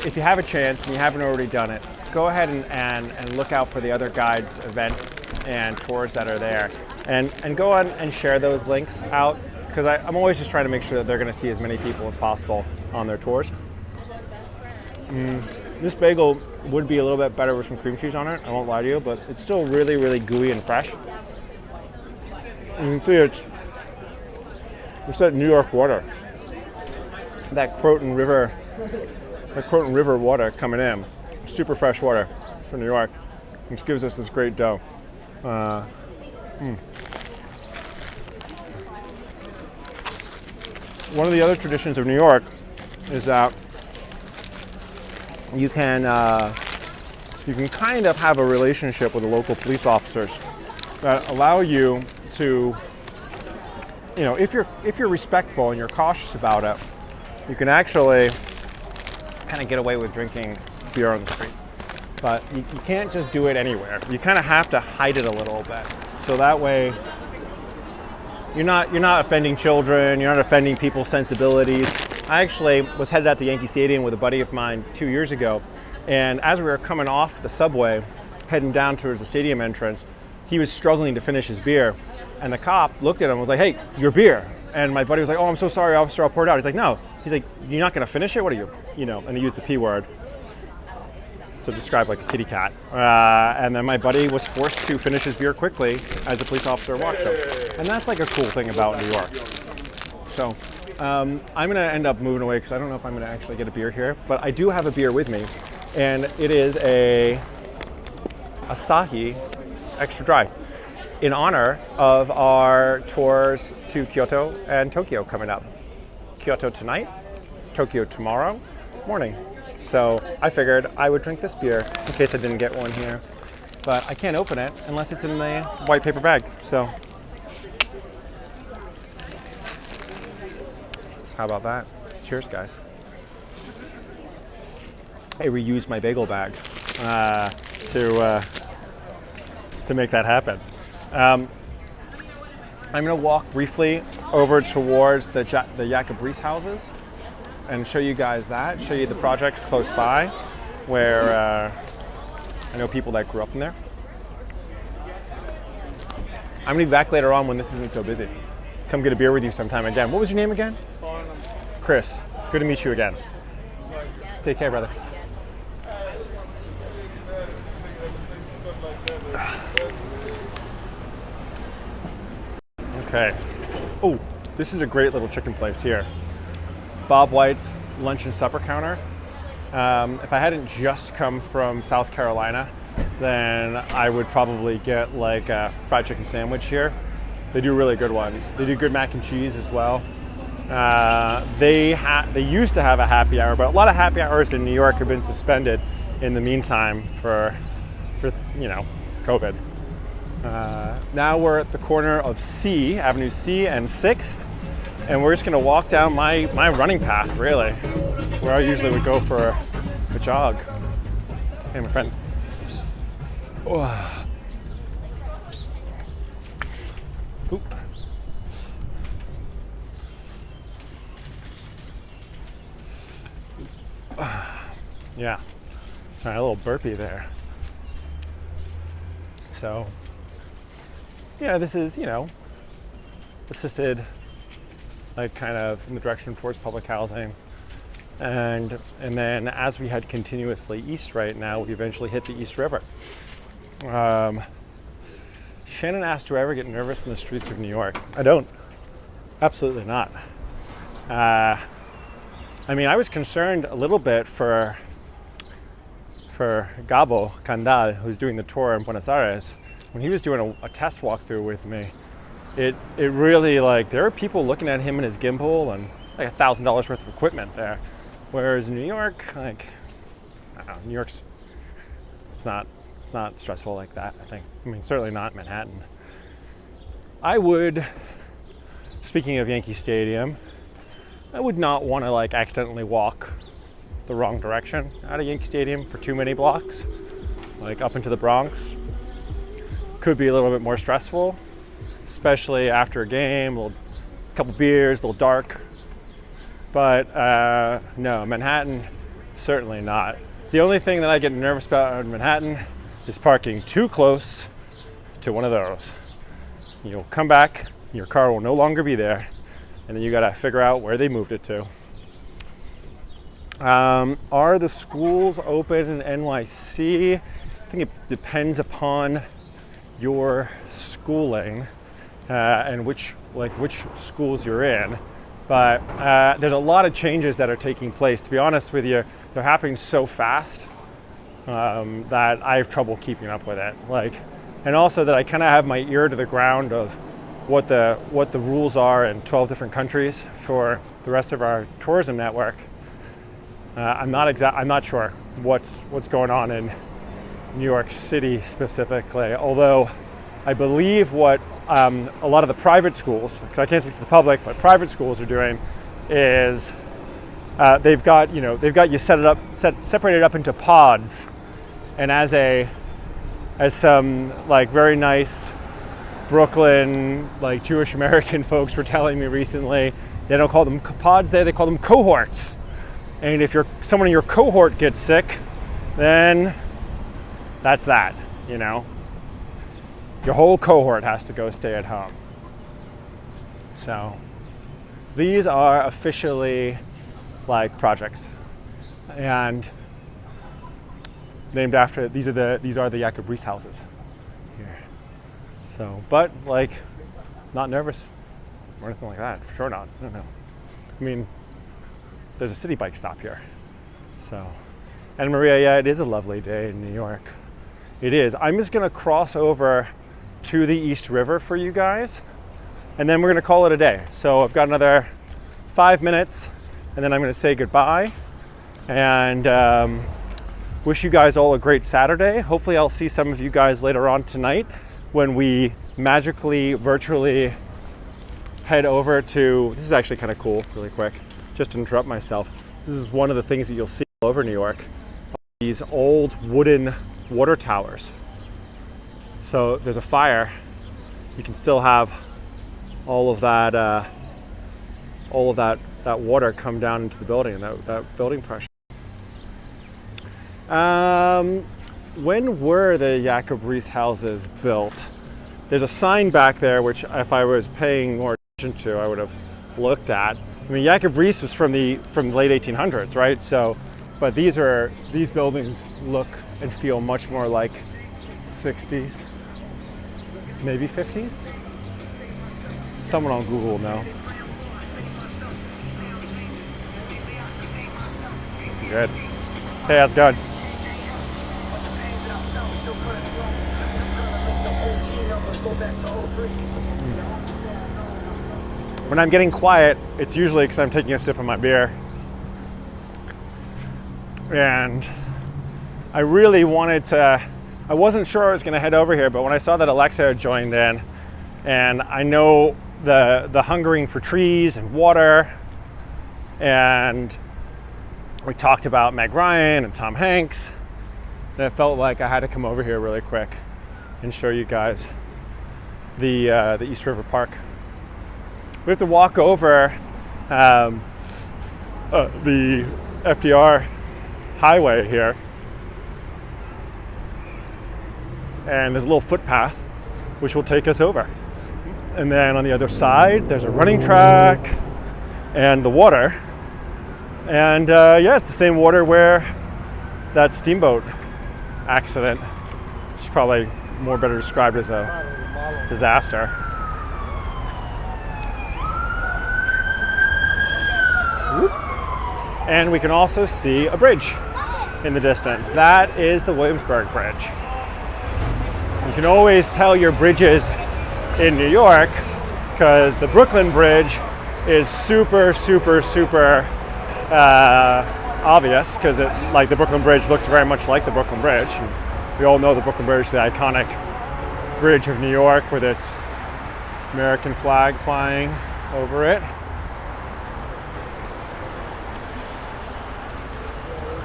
Speaker 1: if you have a chance and you haven't already done it, go ahead and look out for the other guides, events, and tours that are there. And go on and share those links out, because I'm always just trying to make sure that they're going to see as many people as possible on their tours. This bagel would be a little bit better with some cream cheese on it, I won't lie to you, but it's still really, really gooey and fresh. You can see it's that New York water. That Croton River water coming in. Super fresh water from New York, which gives us this great dough. One of the other traditions of New York is that you can kind of have a relationship with the local police officers that allow you to, if you're respectful and you're cautious about it, you can actually kind of get away with drinking beer on the street. But you can't just do it anywhere. You kind of have to hide it a little bit. So that way you're not offending children, you're not offending people's sensibilities. I actually was headed out to Yankee Stadium with a buddy of mine 2 years ago, and as we were coming off the subway, heading down towards the stadium entrance, he was struggling to finish his beer, and the cop looked at him and was like, "Hey, your beer." And my buddy was like, "Oh, I'm so sorry, officer, I'll pour it out." He's like, "No." He's like, "You're not gonna finish it? What are you?" And he used the P word. So described like a kitty cat. And then my buddy was forced to finish his beer quickly as the police officer watched him. And that's like a cool thing about New York. So I'm gonna end up moving away because I don't know if I'm gonna actually get a beer here, but I do have a beer with me, and it is a Asahi Extra Dry in honor of our tours to Kyoto and Tokyo coming up. Kyoto tonight, Tokyo tomorrow morning. So I figured I would drink this beer in case I didn't get one here, but I can't open it unless it's in the white paper bag. So how about that? Cheers, guys. I reused my bagel bag to make that happen. I'm gonna walk briefly over towards the Jacobreese houses and show you guys that, show you the projects close by where I know people that grew up in there. I'm gonna be back later on when this isn't so busy. Come get a beer with you sometime again. What was your name again? Chris. Good to meet you again. Take care, brother. Okay. Oh, this is a great little chicken place here. Bob White's lunch and supper counter. If I hadn't just come from South Carolina, then I would probably get like a fried chicken sandwich here. They do really good ones. They do good mac and cheese as well. They used to have a happy hour, but a lot of happy hours in New York have been suspended in the meantime for COVID. Now we're at the corner of Avenue C and 6th. And we're just gonna walk down my running path, really, where I usually would go for a jog. Hey, my friend. Oh. Oop. Yeah, sorry, a little burpee there. So, yeah, this is, assisted, like kind of in the direction towards public housing. And then as we head continuously east right now, we eventually hit the East River. Shannon asked, do I ever get nervous in the streets of New York? I don't. Absolutely not. I was concerned a little bit for Gabo Candal, who's doing the tour in Buenos Aires. When he was doing a test walkthrough with me, it really, like, there are people looking at him and his gimbal and like $1,000 worth of equipment there. Whereas in New York, like, I don't know, New York's, it's not stressful like that, I think. Certainly not Manhattan. I would, speaking of Yankee Stadium, I would not want to like accidentally walk the wrong direction out of Yankee Stadium for too many blocks, like up into the Bronx. Could be a little bit more stressful, especially after a game, a couple beers, a little dark. But no, Manhattan, certainly not. The only thing that I get nervous about in Manhattan is parking too close to one of those. You'll come back, your car will no longer be there, and then you gotta figure out where they moved it to. Are the schools open in NYC? I think it depends upon your schooling and which schools you're in. But there's a lot of changes that are taking place. To be honest with you, they're happening so fast that I have trouble keeping up with it. And also that I kind of have my ear to the ground of what the rules are in 12 different countries for the rest of our tourism network. I'm not sure what's going on in New York City specifically. Although I believe what a lot of the private schools, because I can't speak to the public, but private schools are doing is they've got you separated up into pods, and as some like very nice Brooklyn like Jewish American folks were telling me recently, they don't call them pods there, they call them cohorts. And if someone in your cohort gets sick, then that's that, you know. Your whole cohort has to go stay at home. So these are officially like projects, and named after these are the Jacob Riis houses here. So, but like, not nervous or anything like that. For sure not. No. I mean, there's a city bike stop here. So, and Maria, yeah, it is a lovely day in New York. It is. I'm just gonna cross over to the East River for you guys, and then we're gonna call it a day. So I've got another 5 minutes, and then I'm gonna say goodbye and wish you guys all a great Saturday. Hopefully I'll see some of you guys later on tonight when we magically, virtually head over to, this is actually kind of cool, really quick, just to interrupt myself. This is one of the things that you'll see all over New York, these old wooden water towers. So there's a fire, you can still have all of that water come down into the building, and that building pressure. When were the Jacob Riis houses built? There's a sign back there, which if I was paying more attention to, I would have looked at. I mean, Jacob Riis was from the late 1800s, right? So, but these buildings look and feel much more like 60s, maybe 50s. Someone on Google will know. Good. Hey, how's it going? When I'm getting quiet, it's usually because I'm taking a sip of my beer. And I really wanted to, I wasn't sure I was going to head over here, but when I saw that Alexa had joined in, and I know the hungering for trees and water, and we talked about Meg Ryan and Tom Hanks, and it felt like I had to come over here really quick and show you guys the East River Park. We have to walk over the FDR highway here, and there's a little footpath which will take us over. And then on the other side, there's a running track and the water. And yeah, it's the same water where that steamboat accident, which is probably more better described as a disaster. And we can also see a bridge in the distance. That is the Williamsburg Bridge. You can always tell your bridges in New York because the Brooklyn Bridge is super obvious, because like the Brooklyn Bridge looks very much like the Brooklyn Bridge. And we all know the Brooklyn Bridge, the iconic bridge of New York with its American flag flying over it.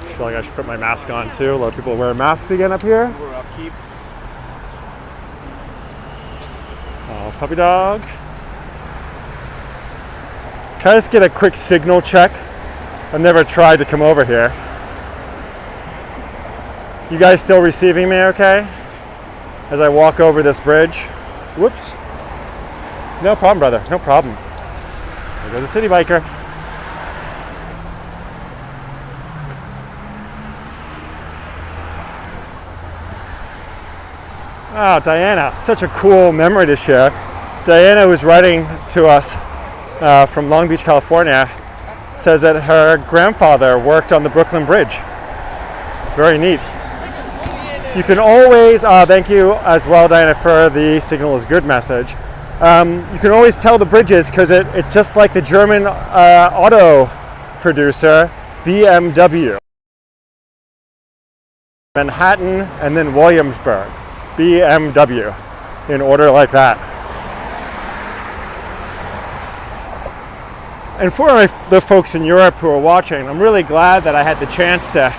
Speaker 1: I feel like I should put my mask on too. A lot of people wear masks again up here.
Speaker 3: We're upkeep.
Speaker 1: Oh, puppy dog. Can I just get a quick signal check? I've never tried to come over here. You guys still receiving me okay? As I walk over this bridge. Whoops. No problem, brother. No problem. There goes the city biker. Oh, Diana, such a cool memory to share. Diana was writing to us from Long Beach, California, says that her grandfather worked on the Brooklyn Bridge. Very neat. You can always, thank you as well, Diana, for the signal is good message. You can always tell the bridges because it's just like the German auto producer, BMW. Manhattan and then Williamsburg. BMW, in order like that. And for the folks in Europe who are watching, I'm really glad that I had the chance to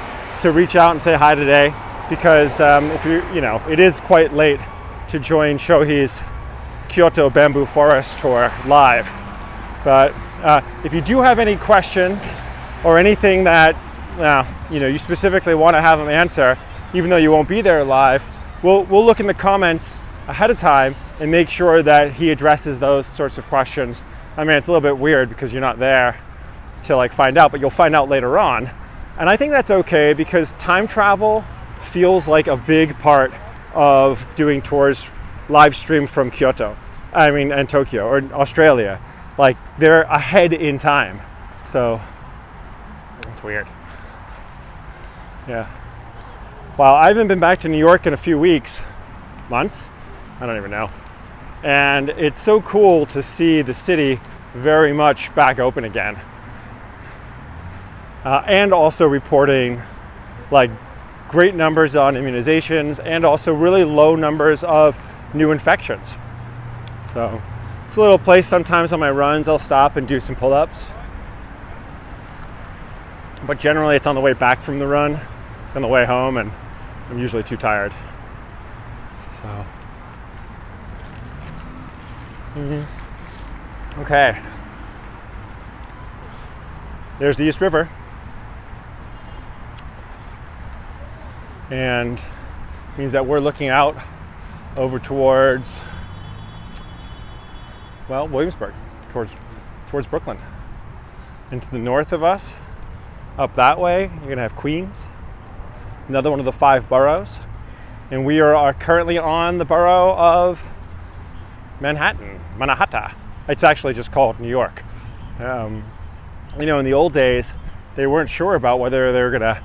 Speaker 1: reach out and say hi today, because if you know, it is quite late to join Shohei's Kyoto Bamboo Forest Tour live. But if you do have any questions or anything that you know, you specifically want to have him answer, even though you won't be there live, we'll look in the comments ahead of time and make sure that he addresses those sorts of questions. I mean, it's a little bit weird because you're not there to like find out, but you'll find out later on. And I think that's okay, because time travel feels like a big part of doing tours live stream from Kyoto. I mean, and Tokyo or Australia. Like, they're ahead in time. So it's weird. Yeah. Well, I haven't been back to New York in a few weeks, months, I don't even know. And it's so cool to see the city very much back open again. And also reporting like great numbers on immunizations and also really low numbers of new infections. So it's a little place sometimes on my runs I'll stop and do some pull-ups. But generally it's on the way back from the run, on the way home, and I'm usually too tired. So. Okay. There's the East River. And means that we're looking out over towards, well, Williamsburg, towards Brooklyn. And to the north of us, up that way, you're gonna have Queens, another one of the 5 boroughs. And we are currently on the borough of Manhattan. It's actually just called New York. You know, in the old days, they weren't sure about whether they were gonna,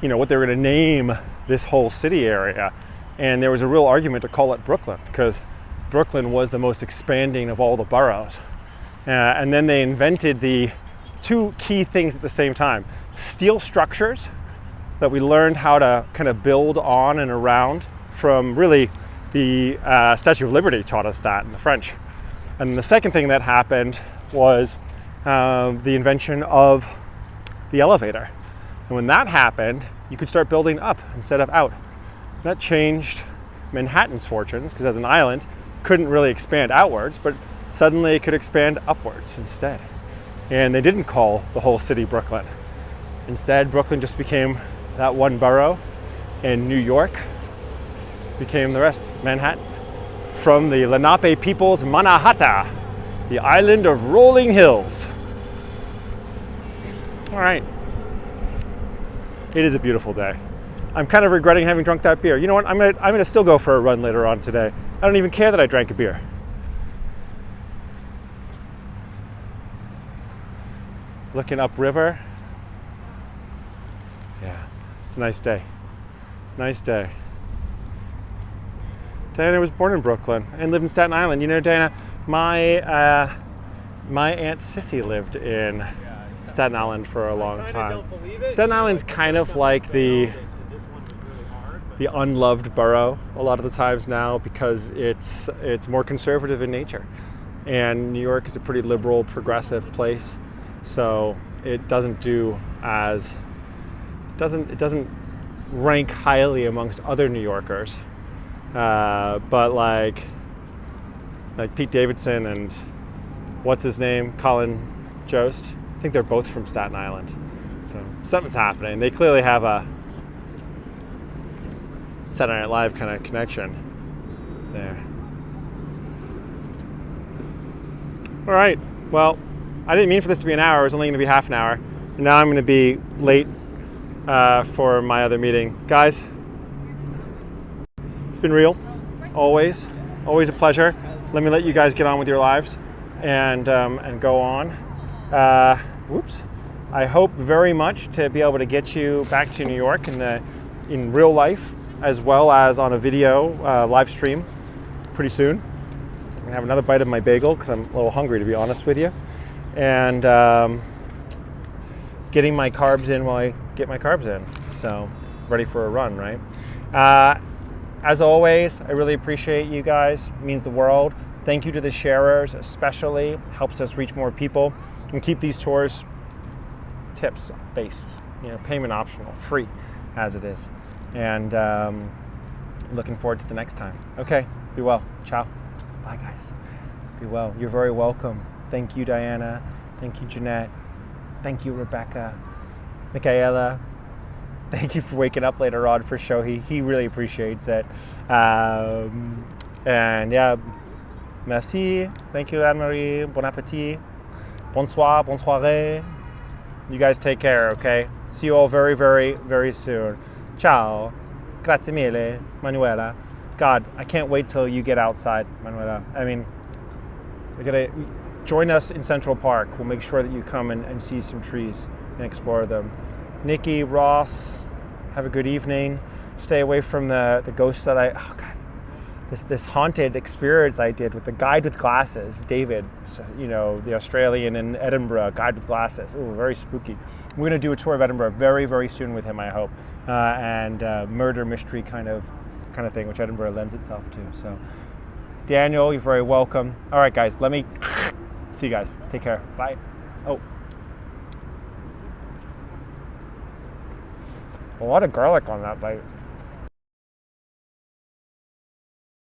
Speaker 1: you know, what they were gonna name this whole city area. And there was a real argument to call it Brooklyn, because Brooklyn was the most expanding of all the boroughs. And then they invented the 2 key things at the same time: steel structures that we learned how to kind of build on and around from, really, the Statue of Liberty taught us that, in the French. And the second thing that happened was the invention of the elevator. And when that happened, you could start building up instead of out. That changed Manhattan's fortunes, because as an island, couldn't really expand outwards, but suddenly it could expand upwards instead. And they didn't call the whole city Brooklyn. Instead, Brooklyn just became that one borough, and New York became the rest, Manhattan. From the Lenape people's Mannahatta, the island of rolling hills. All right. It is a beautiful day. I'm kind of regretting having drunk that beer. You know what? I'm gonna still go for a run later on today. I don't even care that I drank a beer. Looking upriver. Yeah, it's a nice day. Nice day. Diana was born in Brooklyn and lived in Staten Island. You know, Diana, my Aunt Sissy lived in Staten Island for a long time. Staten Island's kind of like the unloved borough a lot of the times now, because it's more conservative in nature, and New York is a pretty liberal, progressive place, so it doesn't rank highly amongst other New Yorkers, but like Pete Davidson and what's his name, Colin Jost, I think they're both from Staten Island. So something's happening. They clearly have a Saturday Night Live kind of connection there. All right. Well, I didn't mean for this to be an hour. It was only going to be half an hour. And now I'm going to be late for my other meeting. Guys, it's been real. Always a pleasure. Let me let you guys get on with your lives and go on. Whoops. I hope very much to be able to get you back to New York in real life, as well as on a video live stream pretty soon. I'm gonna have another bite of my bagel because I'm a little hungry, to be honest with you, and getting my carbs in while I get my carbs in. So ready for a run, right? As always, I really appreciate you guys. It means the world. Thank you to the sharers, especially. Helps us reach more people.
Speaker 4: And keep these tours tips based, payment optional, free as it is. And looking forward to the next time. Okay, be well. Ciao. Bye, guys. Be well. You're very welcome. Thank you, Diana. Thank you, Jeanette. Thank you, Rebecca. Michaela. Thank you for waking up later on for Shohei. He really appreciates it. And yeah, merci. Thank you, Anne-Marie. Bon appétit. Bonsoir. Bonne soirée. You guys take care, okay? See you all very, very, very soon. Ciao. Grazie mille, Manuela. God, I can't wait till you get outside, Manuela. I mean, we're gonna join us in Central Park. We'll make sure that you come and see some trees and explore them. Nikki, Ross, have a good evening. Stay away from the ghosts that this haunted experience I did with the guide with glasses, David, the Australian in Edinburgh, guide with glasses. Ooh, very spooky. We're gonna do a tour of Edinburgh very, very soon with him, I hope, and murder mystery kind of thing, which Edinburgh lends itself to. So, Daniel, you're very welcome. All right, guys, let me see you guys. Take care. Bye. Oh, a lot of garlic on that bite.